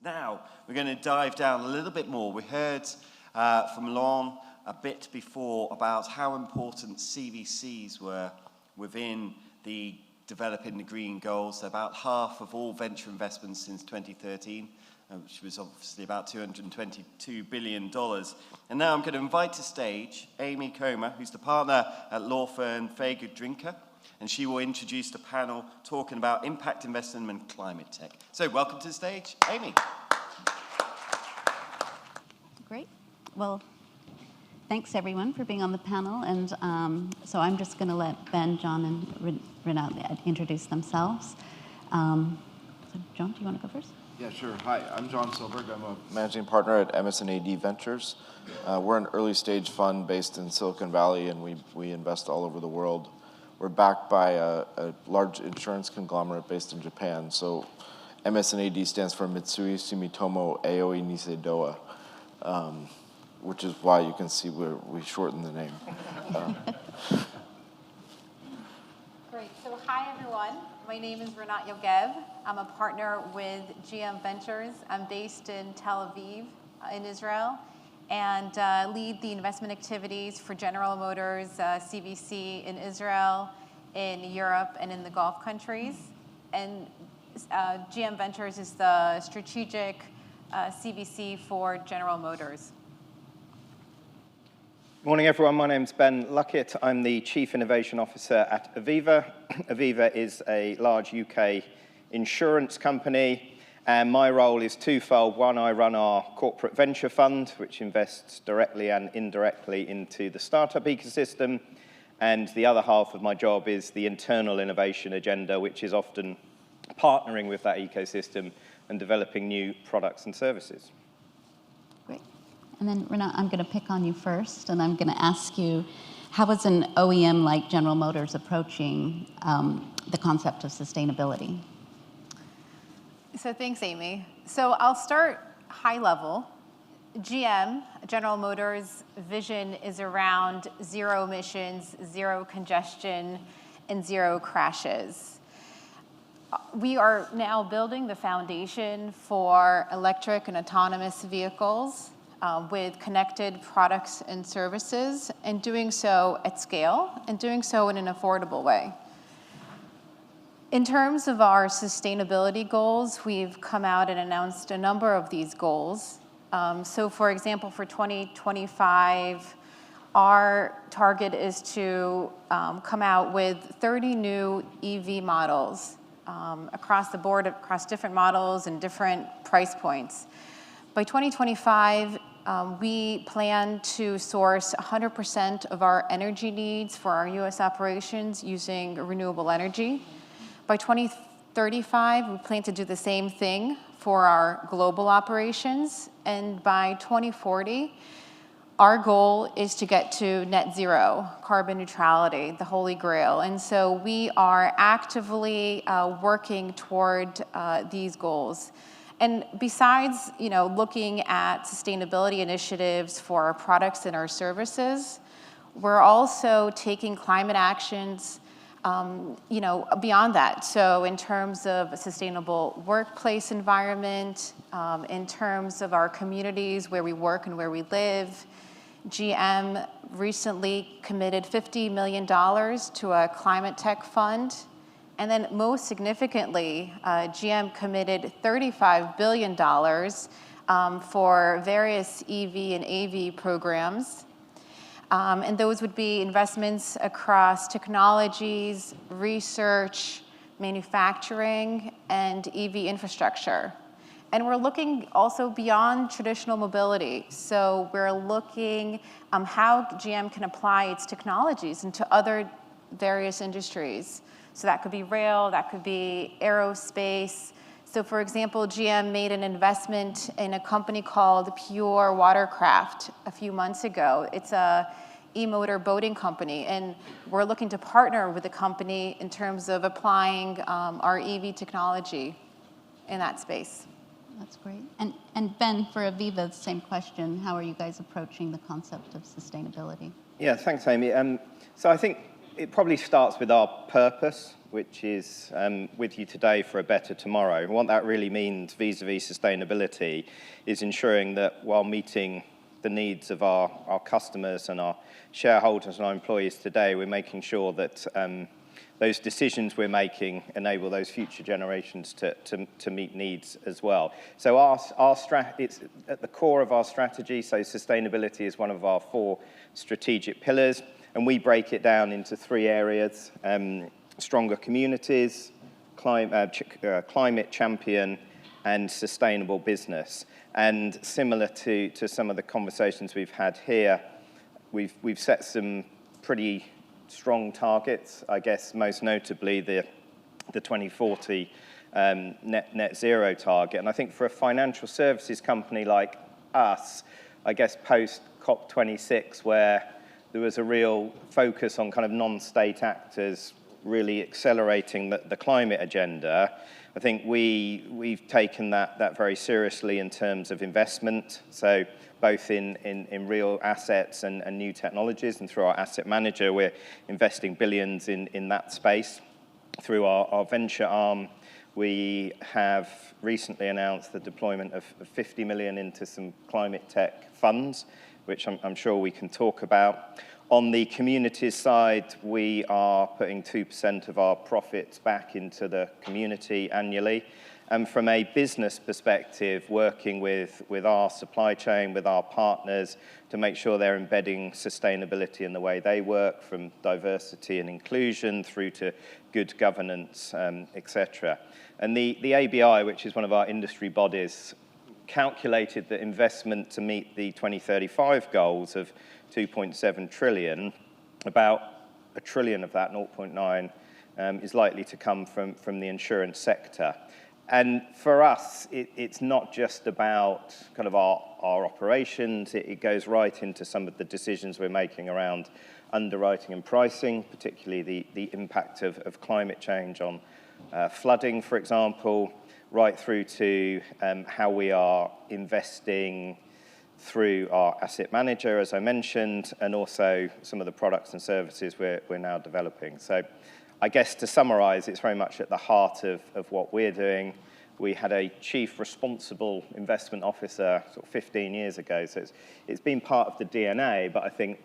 Now, we're going to dive down a little bit more. We heard from Lon a bit before about how important CVCs were within the developing the green goals. They're about half of all venture investments since 2013, which was obviously about $222 billion. And now I'm going to invite to stage Amy Comer, who's the partner at law firm Faegre, and she will introduce the panel talking about impact investment and climate tech. So welcome to the stage, Amy. Great. Well, thanks everyone for being on the panel. And so I'm just going to let Ben, John, and Rinat introduce themselves. So John, do you want to go first? Yeah, sure. Hi, I'm John Soberg. I'm a managing partner at MS&AD Ventures. We're an early stage fund based in Silicon Valley, and we invest all over the world. We're backed by a large insurance conglomerate based in Japan. So MS&AD stands for Mitsui Sumitomo Aoi Nisei Dowa, which is why you can see we shorten the name. Great. So hi, everyone. My name is Rinat Yogev. I'm a partner with GM Ventures. I'm based in Tel Aviv in Israel, and lead the investment activities for General Motors, CVC in Israel, in Europe, and in the Gulf countries. And GM Ventures is the strategic CVC for General Motors. Morning, everyone. My name's Ben Luckett. I'm the Chief Innovation Officer at Aviva. Aviva is a large UK insurance company. And my role is twofold. One, I run our corporate venture fund, which invests directly and indirectly into the startup ecosystem. And the other half of my job is the internal innovation agenda, which is often partnering with that ecosystem and developing new products and services. Great. And then, Rinat, I'm going to pick on you first, and I'm going to ask you, how is an OEM like General Motors approaching the concept of sustainability? So thanks, Amy. So I'll start high level. GM, General Motors' vision is around zero emissions, zero congestion, and zero crashes. We are now building the foundation for electric and autonomous vehicles with connected products and services, and doing so at scale, and doing so in an affordable way. In terms of our sustainability goals, we've come out and announced a number of these goals. So for example, for 2025, our target is to come out with 30 new EV models across the board, across different models and different price points. By 2025, we plan to source 100% of our energy needs for our US operations using renewable energy. By 2035, we plan to do the same thing for our global operations. And by 2040, our goal is to get to net zero, carbon neutrality, the holy grail. And so we are actively working toward these goals. And besides, looking at sustainability initiatives for our products and our services, we're also taking climate actions beyond that. So in terms of a sustainable workplace environment, in terms of our communities where we work and where we live, GM recently committed $50 million to a ClimateTech fund. And then most significantly, GM committed $35 billion for various EV and AV programs. And those would be investments across technologies, research, manufacturing, and EV infrastructure. And we're looking also beyond traditional mobility. So we're looking how GM can apply its technologies into other various industries. So that could be rail, that could be aerospace. So for example, GM made an investment in a company called Pure Watercraft a few months ago. It's a e-motor boating company, and we're looking to partner with the company in terms of applying our EV technology in that space. That's great. And Ben, for Aviva, same question. How are you guys approaching the concept of sustainability? Yeah, thanks, Amy. So I think it probably starts with our purpose, which is with you today for a better tomorrow. And what that really means vis-a-vis sustainability is ensuring that while meeting the needs of our customers and our shareholders and our employees today, we're making sure that those decisions we're making enable those future generations to meet needs as well. So it's at the core of our strategy, so sustainability is one of our 4 strategic pillars, and we break it down into 3 areas: stronger communities, climate champion, and sustainable business. And similar to some of the conversations we've had here, we've set some pretty strong targets, I guess most notably the 2040 net zero target. And I think for a financial services company like us, I guess post COP26, where there was a real focus on kind of non-state actors really accelerating the climate agenda, I think we've taken that very seriously in terms of investment. So both in real assets and new technologies, and through our asset manager, we're investing billions in that space. Through our venture arm, we have recently announced the deployment of 50 million into some ClimateTech funds, which I'm sure we can talk about. On the communities side, we are putting 2% of our profits back into the community annually. And from a business perspective, working with our supply chain, with our partners, to make sure they're embedding sustainability in the way they work, from diversity and inclusion through to good governance, etc. And the ABI, which is one of our industry bodies, calculated that investment to meet the 2035 goals of 2.7 trillion, about $1 trillion of that, 0.9, is likely to come from the insurance sector. And for us, it's not just about kind of our operations. It goes right into some of the decisions we're making around underwriting and pricing, particularly the impact of climate change on flooding, for example, right through to how we are investing through our asset manager, as I mentioned, and also some of the products and services we're now developing. So I guess to summarize, it's very much at the heart of what we're doing. We had a chief responsible investment officer sort of 15 years ago, so it's been part of the DNA, but I think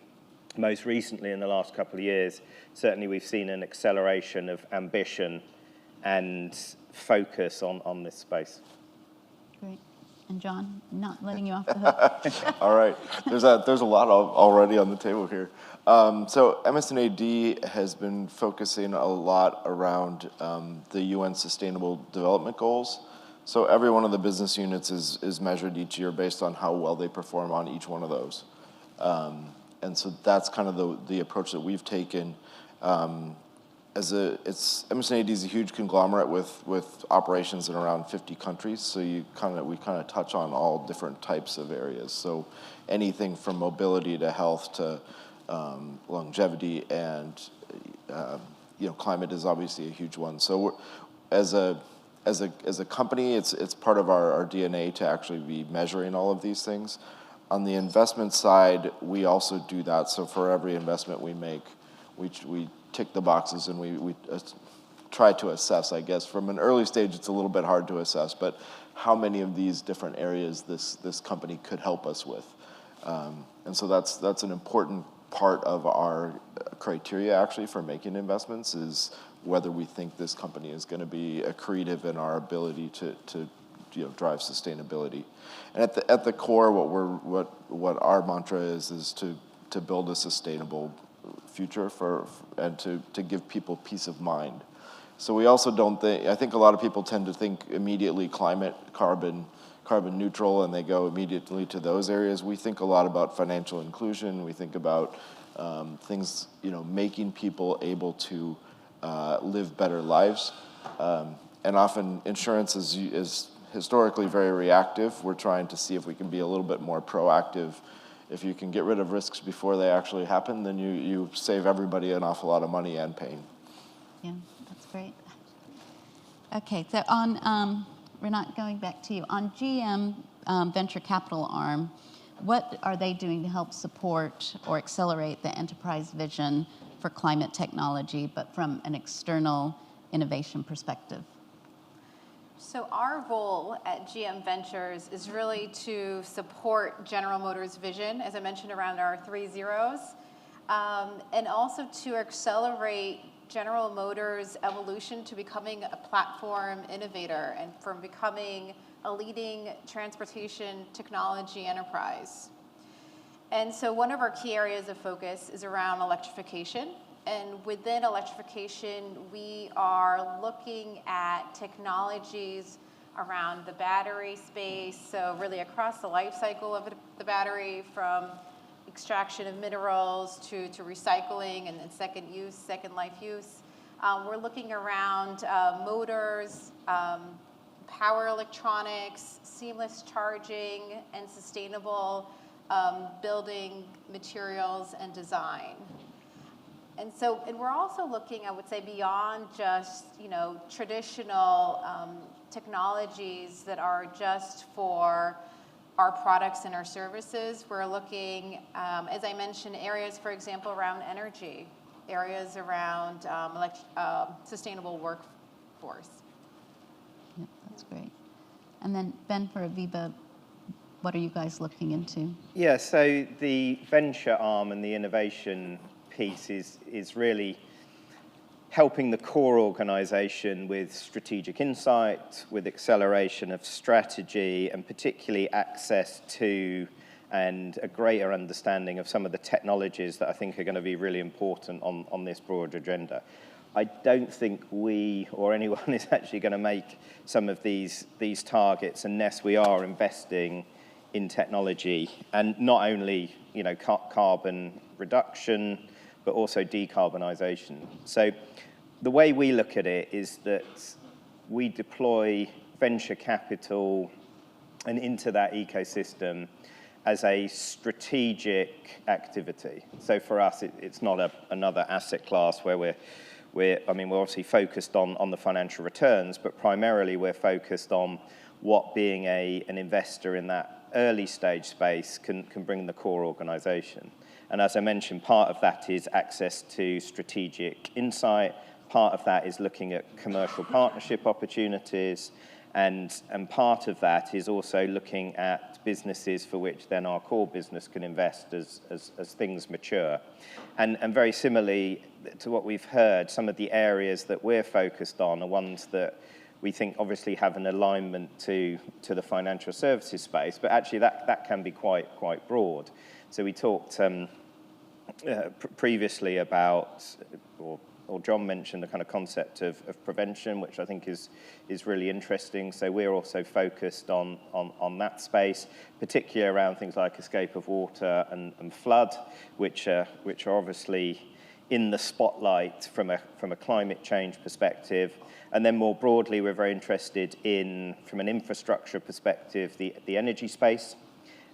most recently in the last couple of years, certainly we've seen an acceleration of ambition and focus on this space. Great. And John, not letting you off the hook. All right. There's a lot already on the table here. So MS&AD has been focusing a lot around the UN Sustainable Development Goals. So every one of the business units is measured each year based on how well they perform on each one of those. And so that's kind of the approach that we've taken. MS&AD is a huge conglomerate with operations in around 50 countries, so we kind of touch on all different types of areas. So anything from mobility to health to longevity, and climate is obviously a huge one. So as a company, it's part of our DNA to actually be measuring all of these things. On the investment side, we also do that. So for every investment we make, we tick the boxes and we try to assess, I guess. From an early stage, it's a little bit hard to assess, but how many of these different areas this company could help us with. And so that's an important part of our criteria, actually, for making investments, is whether we think this company is going to be accretive in our ability to drive sustainability. And at the core, what our mantra is to build a sustainable future and to give people peace of mind. So we also don't think, I think a lot of people tend to think immediately climate, carbon neutral, and they go immediately to those areas. We think a lot about financial inclusion. We think about things, making people able to live better lives. And often insurance is historically very reactive. We're trying to see if we can be a little bit more proactive. If you can get rid of risks before they actually happen, then you save everybody an awful lot of money and pain. Yeah, that's great. Okay, so on, Rinat, going back to you, on GM Venture Capital arm, what are they doing to help support or accelerate the enterprise vision for climate technology, but from an external innovation perspective? So our role at GM Ventures is really to support General Motors' vision, as I mentioned, around our 3 zeros, and also to accelerate General Motors' evolution to becoming a platform innovator and from becoming a leading transportation technology enterprise. And so one of our key areas of focus is around electrification. And within electrification, we are looking at technologies around the battery space, so really across the life cycle of the battery, from extraction of minerals to recycling and then second life use. We're looking around motors, power electronics, seamless charging, and sustainable building materials and design. And we're also looking, I would say, beyond just, traditional technologies that are just for our products and our services. We're looking, as I mentioned, areas, for example, around energy, areas around sustainable workforce. Yeah, that's great. And then Ben, for Aviva, what are you guys looking into? Yeah, so the venture arm and the innovation piece is really helping the core organization with strategic insight, with acceleration of strategy, and particularly access to and a greater understanding of some of the technologies that I think are going to be really important on this broad agenda. I don't think we or anyone is actually going to make some of these targets unless we are investing in technology, and not only carbon reduction, but also decarbonisation. So the way we look at it is that we deploy venture capital and into that ecosystem as a strategic activity. So for us, it's not another asset class where we're obviously focused on the financial returns, but primarily we're focused on what being an investor in that early stage space can bring the core organization. And as I mentioned, part of that is access to strategic insight. Part of that is looking at commercial partnership opportunities. And part of that is also looking at businesses for which then our core business can invest as things mature. And very similarly to what we've heard, some of the areas that we're focused on are ones that we think obviously have an alignment to the financial services space, but actually that can be quite broad. So we talked previously about, or John mentioned the kind of concept of prevention, which I think is really interesting. So we're also focused on that space, particularly around things like escape of water and flood, which are obviously in the spotlight from a climate change perspective. And then more broadly, we're very interested in, from an infrastructure perspective, the energy space.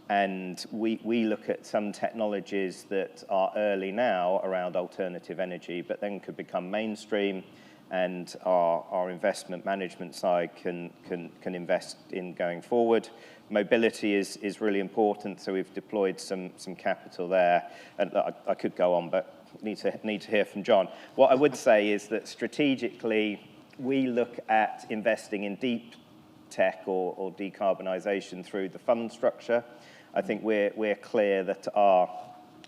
And we look at some technologies that are early now around alternative energy, but then could become mainstream, and our investment management side can invest in going forward. Mobility is really important, so we've deployed some capital there. And I could go on, but need to hear from John. What I would say is that strategically, we look at investing in deep tech or decarbonisation through the fund structure. I think we're clear that our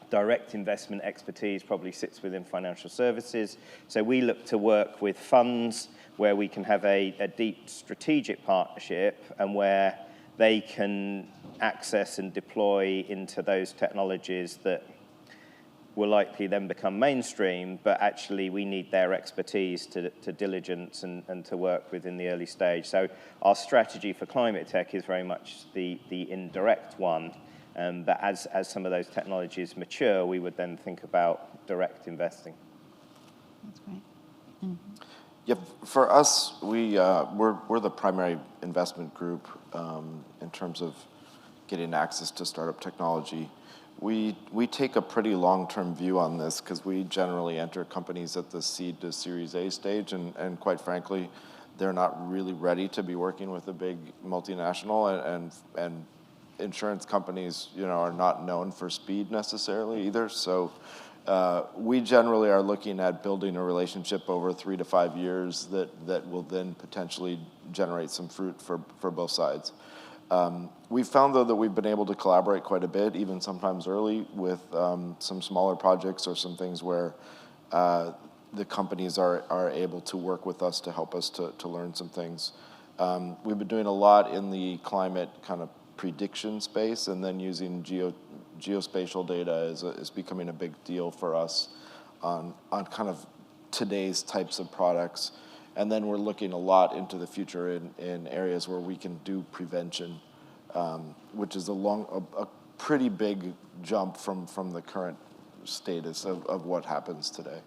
direct investment expertise probably sits within financial services. So we look to work with funds where we can have a deep strategic partnership and where they can access and deploy into those technologies that will likely then become mainstream, but actually we need their expertise to diligence and to work within the early stage. So our strategy for ClimateTech is very much the indirect one, but as some of those technologies mature, we would then think about direct investing. That's great. Mm-hmm. Yeah, for us, we're the primary investment group in terms of getting access to startup technology. We take a pretty long-term view on this because we generally enter companies at the seed to Series A stage, and quite frankly, they're not really ready to be working with a big multinational, and insurance companies, are not known for speed necessarily either. So we generally are looking at building a relationship over 3 to 5 years that will then potentially generate some fruit for both sides. We've found, though, that we've been able to collaborate quite a bit, even sometimes early, with some smaller projects or some things where the companies are able to work with us to help us to learn some things. We've been doing a lot in the climate kind of prediction space, and then using geospatial data is becoming a big deal for us on kind of today's types of products. And then we're looking a lot into the future in areas where we can do prevention, which is a pretty big jump from the current status of what happens today.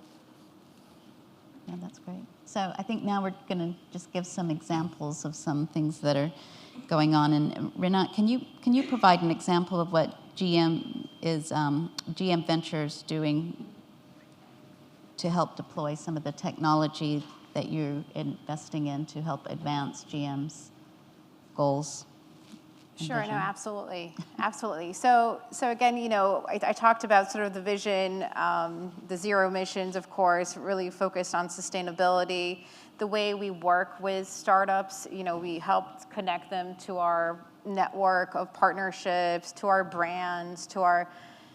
Yeah, that's great. So I think now we're going to just give some examples of some things that are going on. And Rinat, can you provide an example of what GM Ventures doing to help deploy some of the technology that you're investing in to help advance GM's goals? Sure, no, absolutely, absolutely. So again, I talked about sort of the vision, the zero emissions, of course, really focused on sustainability. The way we work with startups, we helped connect them to our network of partnerships, to our brands, to our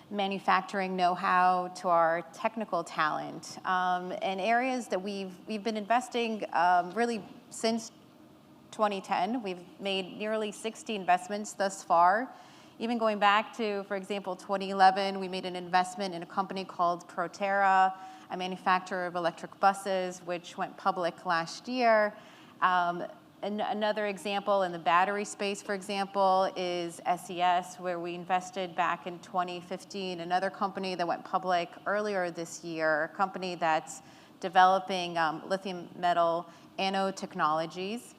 manufacturing know-how, to our technical talent, and areas that we've been investing really since 2010. We've made nearly 60 investments thus far. Even going back to, for example, 2011, we made an investment in a company called Proterra, a manufacturer of electric buses, which went public last year. Another example in the battery space, for example, is SES, where we invested back in 2015, another company that went public earlier this year, a company that's developing lithium metal anode technologies.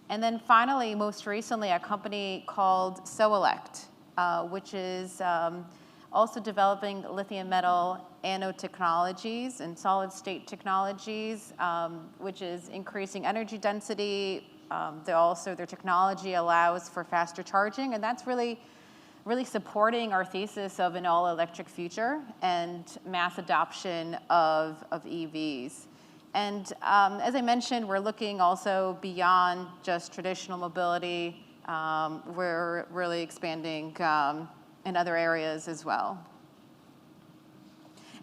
And then finally, most recently, a company called Soelect, which is also developing lithium metal anode technologies and solid state technologies, which is increasing energy density. Their technology allows for faster charging, and that's really supporting our thesis of an all-electric future and mass adoption of EVs. And as I mentioned, we're looking also beyond just traditional mobility. We're really expanding in other areas as well.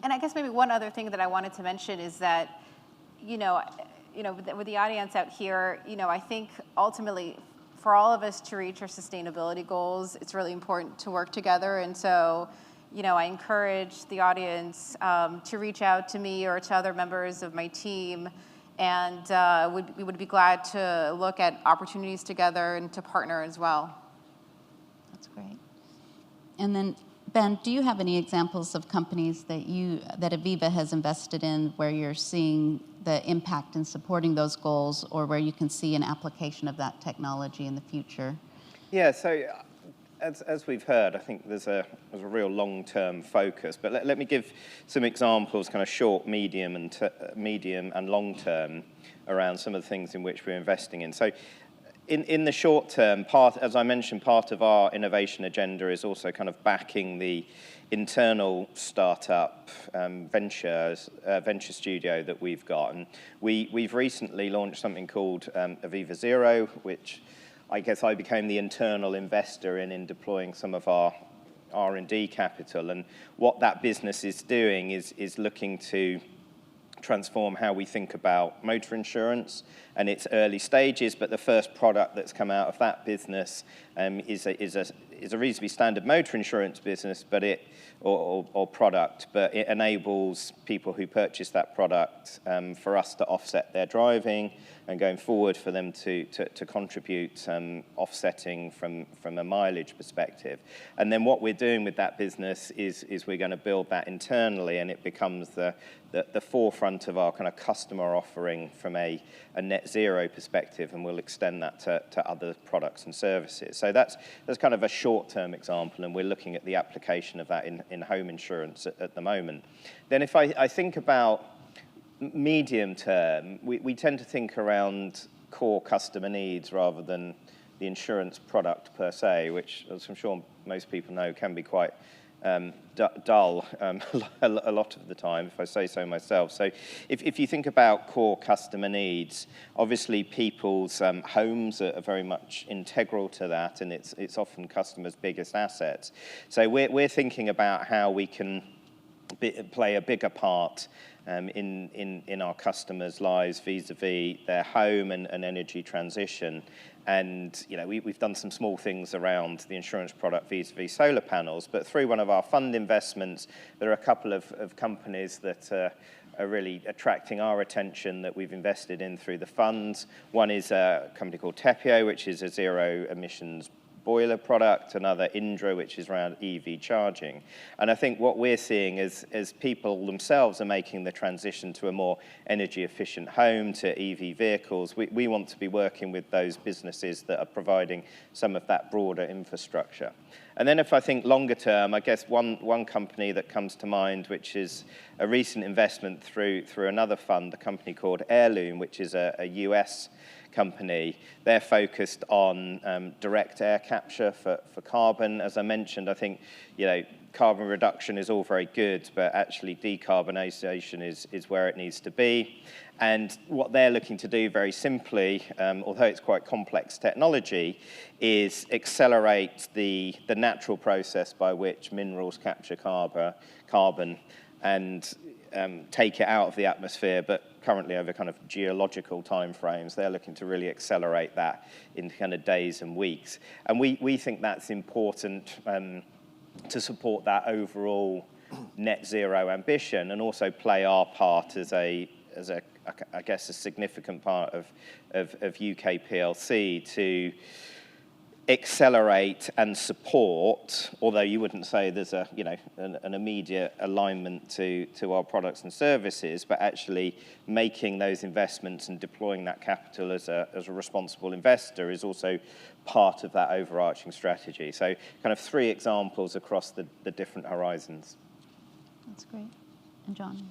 And I guess maybe one other thing that I wanted to mention is that, with the audience out here, I think ultimately for all of us to reach our sustainability goals, it's really important to work together. And so, I encourage the audience to reach out to me or to other members of my team, and we would be glad to look at opportunities together and to partner as well. That's great. And then, Ben, do you have any examples of companies that Aviva has invested in where you're seeing the impact in supporting those goals, or where you can see an application of that technology in the future? Yeah, so as we've heard, I think there's a real long-term focus. But let me give some examples, kind of short, medium, and long-term around some of the things in which we're investing in. So in the short term, as I mentioned, part of our innovation agenda is also kind of backing the internal startup venture studio that we've got. And we've recently launched something called Aviva Zero, which I guess I became the internal investor in deploying some of our R&D capital. And what that business is doing is looking to transform how we think about motor insurance, and it's early stages, but the first product that's come out of that business is a reasonably standard motor insurance business, but or product, but it enables people who purchase that product for us to offset their driving, and going forward for them to contribute offsetting from a mileage perspective. And then what we're doing with that business is we're going to build that internally, and it becomes the forefront of our kind of customer offering from a net zero perspective, and we'll extend that to other products and services. So that's kind of a short-term example, and we're looking at the application of that in home insurance at the moment. Then if I think about medium term, we tend to think around core customer needs rather than the insurance product per se, which, as I'm sure most people know, can be quite dull a lot of the time, if I say so myself. So if you think about core customer needs, obviously people's homes are very much integral to that, and it's often customers' biggest assets. So we're thinking about how we can play a bigger part in our customers' lives vis-a-vis their home and energy transition. And we've done some small things around the insurance product vis-a-vis solar panels, but through one of our fund investments, there are a couple of companies that are really attracting our attention that we've invested in through the funds. One is a company called Tepio, which is a zero emissions boiler product, another Indra, which is around EV charging. And I think what we're seeing is as people themselves are making the transition to a more energy efficient home, to EV vehicles, we want to be working with those businesses that are providing some of that broader infrastructure. And then if I think longer term, I guess one company that comes to mind, which is a recent investment through another fund, a company called Heirloom, which is a US company. They're focused on direct air capture for carbon. As I mentioned, I think carbon reduction is all very good, but actually decarbonisation is where it needs to be. And what they're looking to do very simply, although it's quite complex technology, is accelerate the natural process by which minerals capture carbon and take it out of the atmosphere, but currently over kind of geological timeframes. They're looking to really accelerate that in kind of days and weeks. And we think that's important to support that overall net zero ambition, and also play our part as I guess a significant part of UK PLC to accelerate and support, although you wouldn't say there's an immediate alignment to our products and services, but actually making those investments and deploying that capital as a responsible investor is also part of that overarching strategy. So kind of 3 examples across the different horizons. That's great. And John?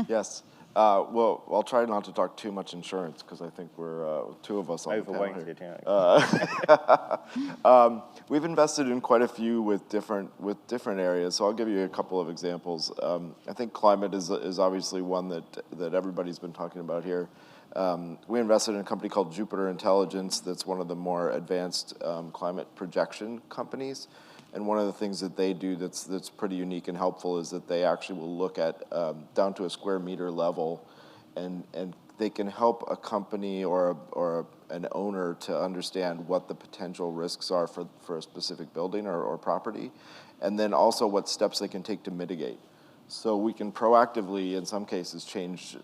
Yes. Well, I'll try not to talk too much insurance because I think we're 2 of us on the panel here. We've invested in quite a few with different areas, so I'll give you a couple of examples. I think climate is obviously one that everybody's been talking about here. We invested in a company called Jupiter Intelligence that's one of the more advanced climate projection companies. And one of the things that they do that's pretty unique and helpful is that they actually will look at down to a square meter level, and they can help a company or an owner to understand what the potential risks are for a specific building or property, and then also what steps they can take to mitigate. So we can proactively, in some cases, change,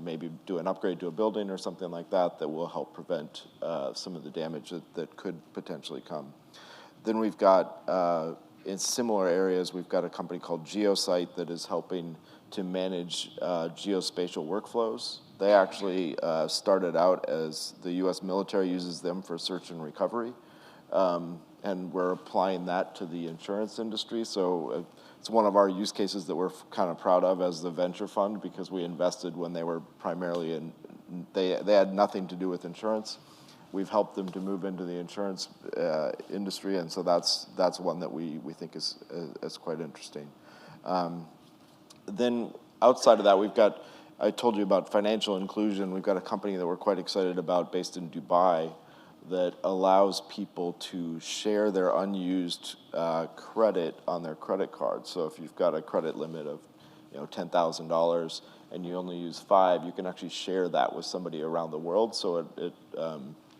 maybe do an upgrade to a building or something like that will help prevent some of the damage that could potentially come. Then we've got, in similar areas, we've got a company called Geosite that is helping to manage geospatial workflows. They actually started out as the US military uses them for search and recovery, and we're applying that to the insurance industry. So it's one of our use cases that we're kind of proud of as the venture fund, because we invested when they were primarily they had nothing to do with insurance. We've helped them to move into the insurance industry, and so that's one that we think is quite interesting. Then outside of that, I told you about financial inclusion. We've got a company that we're quite excited about based in Dubai that allows people to share their unused credit on their credit card. So if you've got a credit limit of $10,000 and you only use 5, you can actually share that with somebody around the world. So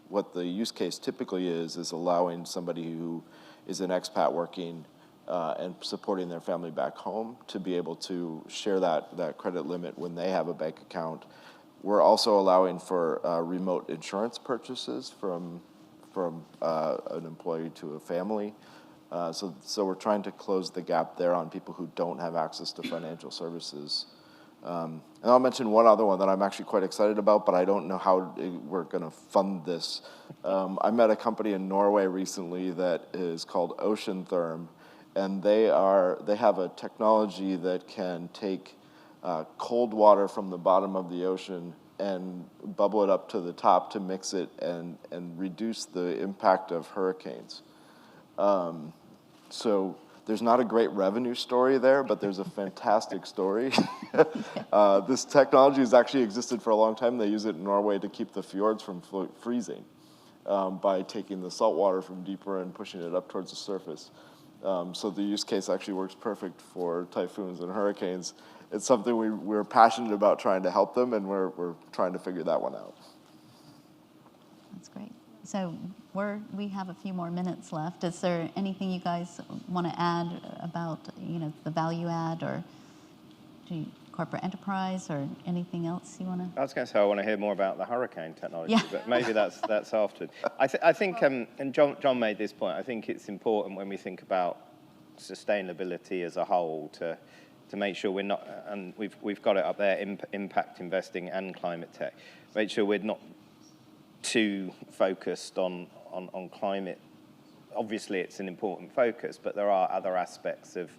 what the use case typically is allowing somebody who is an expat working and supporting their family back home to be able to share that credit limit when they have a bank account. We're also allowing for remote insurance purchases from an employee to a family. So we're trying to close the gap there on people who don't have access to financial services. And I'll mention one other one that I'm actually quite excited about, but I don't know how we're going to fund this. I met a company in Norway recently that is called Ocean Therm, and they have a technology that can take cold water from the bottom of the ocean and bubble it up to the top to mix it and reduce the impact of hurricanes. So There's not a great revenue story there, but there's a fantastic story. This technology has actually existed for a long time. They use it in Norway to keep the fjords from freezing by taking the salt water from deeper and pushing it up towards the surface. So the use case actually works perfect for typhoons and hurricanes. It's something we're passionate about trying to help them, and we're trying to figure that one out. That's great. So we have a few more minutes left. Is there anything you guys want to add about the value add or corporate enterprise or anything else you want to? I was going to say I want to hear more about the hurricane technology, Yeah. but maybe that's afterward. I think, and John made this point, I think it's important when we think about sustainability as a whole to make sure we're not, and we've got it up there, impact investing and climate tech, make sure we're not too focused on climate. Obviously, it's an important focus, but there are other aspects of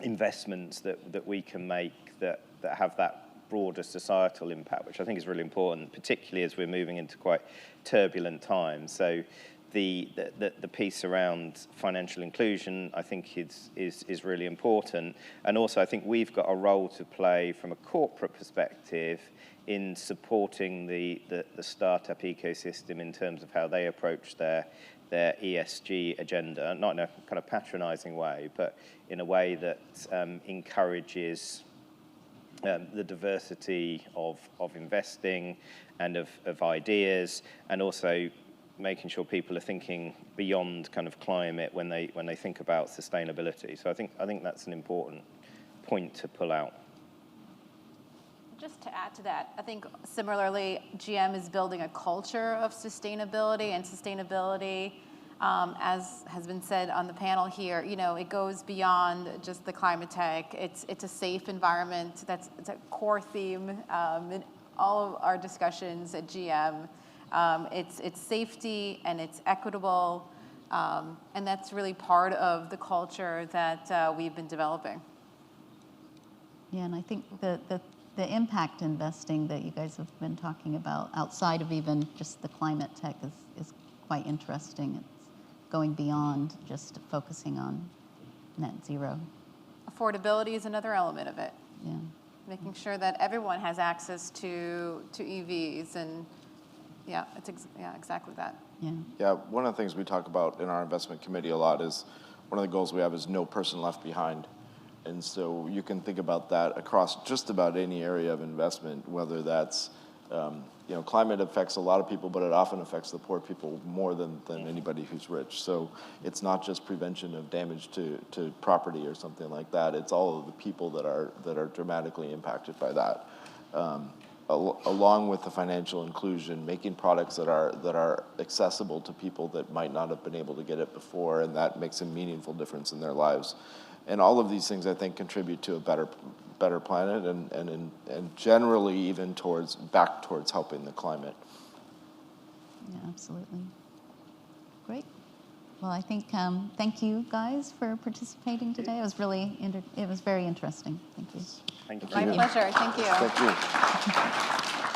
investments that we can make that have that broader societal impact, which I think is really important, particularly as we're moving into quite turbulent times. So the piece around financial inclusion, I think, is really important. And also, I think we've got a role to play from a corporate perspective in supporting the startup ecosystem in terms of how they approach their ESG agenda, not in a kind of patronizing way, but in a way that encourages the diversity of investing and of ideas, and also making sure people are thinking beyond kind of climate when they think about sustainability. So I think that's an important point to pull out. Just to add to that, I think similarly, GM is building a culture of sustainability, and sustainability, as has been said on the panel here, it goes beyond just the climate tech. It's a safe environment. It's a core theme in all of our discussions at GM. It's safety and it's equitable, and that's really part of the culture that we've been developing. Yeah, and I think the impact investing that you guys have been talking about outside of even just the climate tech is quite interesting. It's going beyond just focusing on net zero. Affordability is another element of it. Yeah. Making sure that everyone has access to EVs, and exactly that. Yeah. Yeah, one of the things we talk about in our investment committee a lot is one of the goals we have is no person left behind. And so you can think about that across just about any area of investment, whether that's, climate affects a lot of people, but it often affects the poor people more than anybody who's rich. So it's not just prevention of damage to property or something like that. It's all of the people that are dramatically impacted by that. Along with the financial inclusion, making products that are accessible to people that might not have been able to get it before, and that makes a meaningful difference in their lives. And all of these things, I think, contribute to a better planet, and generally even back towards helping the climate. Yeah, absolutely. Great. Well, I think thank you guys for participating today. It was it was very interesting. Thank you. Thank you. My pleasure. Thank you. Thank you.